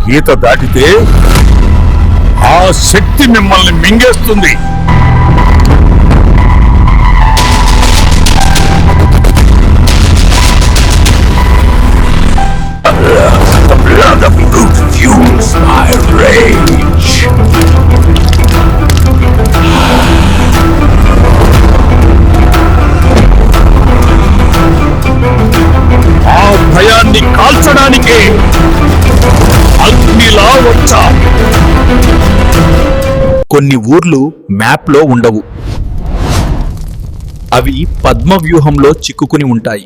గీత దాటితే ఆ శక్తి మిమ్మల్ని మింగేస్తుంది. The blood of Luke fuels my rage. ఆ భయాన్ని కాల్చడానికే అగ్నిలా వచ్చా. కొన్ని ఊర్లు మ్యాప్లో ఉండవు. అవి పద్మవ్యూహంలో చిక్కుకుని ఉంటాయి.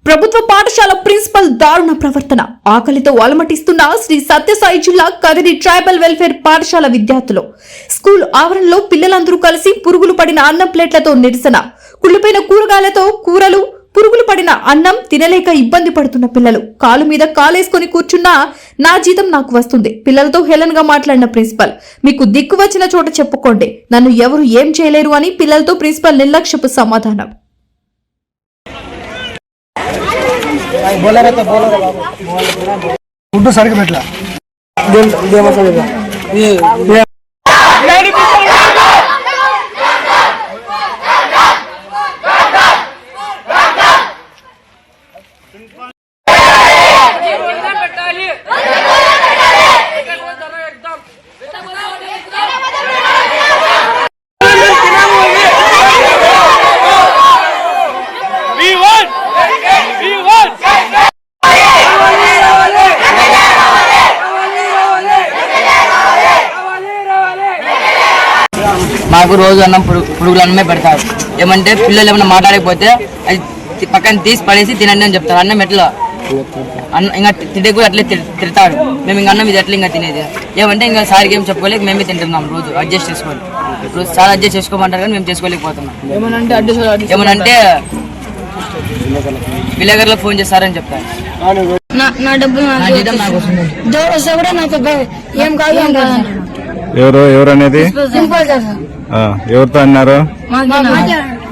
ప్రభుత్వ పాఠశాల ప్రిన్సిపల్ దారుణ ప్రవర్తన. ఆకలితో అలమటిస్తున్న శ్రీ సత్యసాయి జిల్లా కదిరి ట్రైబల్ వెల్ఫేర్ పాఠశాల విద్యార్థులు స్కూల్ ఆవరణలో పిల్లలందరూ కలిసి పురుగులు పడిన అన్నం ప్లేట్లతో నిరసన. కుళ్ళిపోయిన కూరగాయలతో కూరలు, పురుగులు పడిన అన్నం తినలేక ఇబ్బంది పడుతున్న పిల్లలు. కాలు మీద కాలేసుకుని కూర్చున్నా నా జీతం నాకు వస్తుంది. పిల్లలతో హేళన్ గా మాట్లాడిన ప్రిన్సిపల్, మీకు దిక్కు వచ్చిన చోట చెప్పుకోండి, నన్ను ఎవరు ఏం చేయలేరు అని పిల్లలతో ప్రిన్సిపల్ నిర్లక్ష్యపు సమాధానం. ఫుడ్ సరిగ్గా పెట్టలా. మాకు రోజు అన్నం పురుగులు అన్నమే పెడతారు. ఏమంటే పిల్లలు ఏమన్నా మాట్లాడకపోతే అది పక్కన తీసి పడేసి తినండి అని చెప్తారు. అన్నం ఎట్లా ఇంకా తింటే కూడా అట్లే తిడతారు. మేము ఇంకా అన్నం ఇది ఎట్లా ఇంకా తినేది. ఏమంటే ఇంకా సారికి ఏం చెప్పుకోలేక మేమే తింటున్నాం. రోజు అడ్జస్ట్ చేసుకోవాలి. ఇప్పుడు చాలా అడ్జస్ట్ చేసుకోమంటారు కానీ మేము చేసుకోలేకపోతున్నాం. ఏమనంటే విలేకరులో ఫోన్ చేస్తారని చెప్తారు. నా డబ్బులు నాకు వస్తే కూడా నాకు ఏం కాదు ఏం కాదు. ఎవరు అనేది ఎవరితో అన్నారు?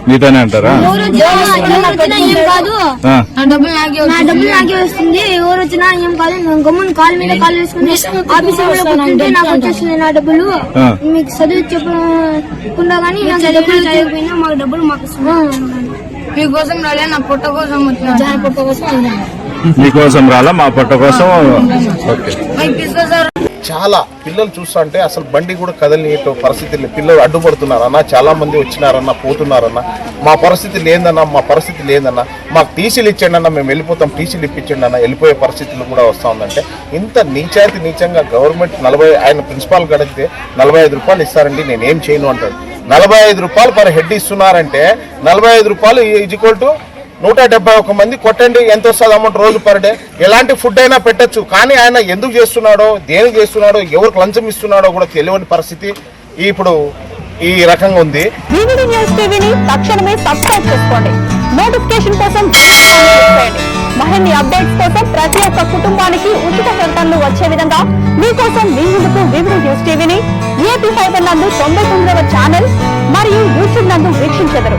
మీతోనే అంటారా? నా డబ్బులు నాకే వస్తుంది. ఎవరు వచ్చినా ఏం కాదు. గమ్మున కాలు మీద కాలు వేసుకుని ఆఫీస్ నాకు వచ్చేస్తుంది నా డబ్బులు. మీకు చదువు చెప్పకుండా కానీ డబ్బులు చదివిపోయినా మాకు డబ్బులు మాకు మీకోసం రాలే, నా పొట్ట కోసం వచ్చిన పొట్ట కోసం. మీకోసం రాలా, మా పొట్ట కోసం. చాలా పిల్లలు చూస్తుంటే అసలు బండి కూడా కదలని పరిస్థితి. పిల్లలు అడ్డుపడుతున్నారన్న, చాలా మంది వచ్చినారన్న, పోతున్నారన్న. మా పరిస్థితి లేదన్నా, మా పరిస్థితి లేదన్నా, మాకు టీసీలు ఇచ్చండి అన్న, మేము వెళ్ళిపోతాం, టీసీలు ఇప్పించండి అన్న, వెళ్ళిపోయే పరిస్థితులు కూడా వస్తూ ఉందంటే ఇంత నీచంగా గవర్నమెంట్ ఆయన ప్రిన్సిపాల్ గడిగితే 45 రూపాయలు ఇస్తారండి, నేనేం చేయను అంటాడు. 45 రూపాయలు పర్ హెడ్ ఇస్తున్నారంటే 45 రూపాయలు ఈజ్ఈక్వల్ టు 171 మంది కొట్టండి, ఎంత వస్తుంది అమౌంట్ రోజు పర్ డే. ఎలాంటి ఫుడ్ అయినా పెట్టచ్చు, కానీ ఆయన ఎందుకు చేస్తున్నాడో, దేనికి చేస్తున్నాడో, ఎవరికి లంచం ఇస్తున్నాడో కూడా తెలియని పరిస్థితి ఇప్పుడు ఈ రకంగా ఉంది. వివిడి న్యూస్ టీవీని తక్షణమే సబ్స్క్రైబ్ చేసుకోండి. నోటిఫికేషన్ కోసం మరిన్ని అప్డేట్స్ కోసం ప్రతి ఒక్క కుటుంబానికి ఉచిత ప్రకటనలు వచ్చే విధంగా మీకోసం మీ ముందుకు వివిడి న్యూస్ టీవీని ఏపీ ఫైబర్ నందు 99వ ఛానల్ మరియు యూట్యూబ్ నందు వీక్షించెదరు.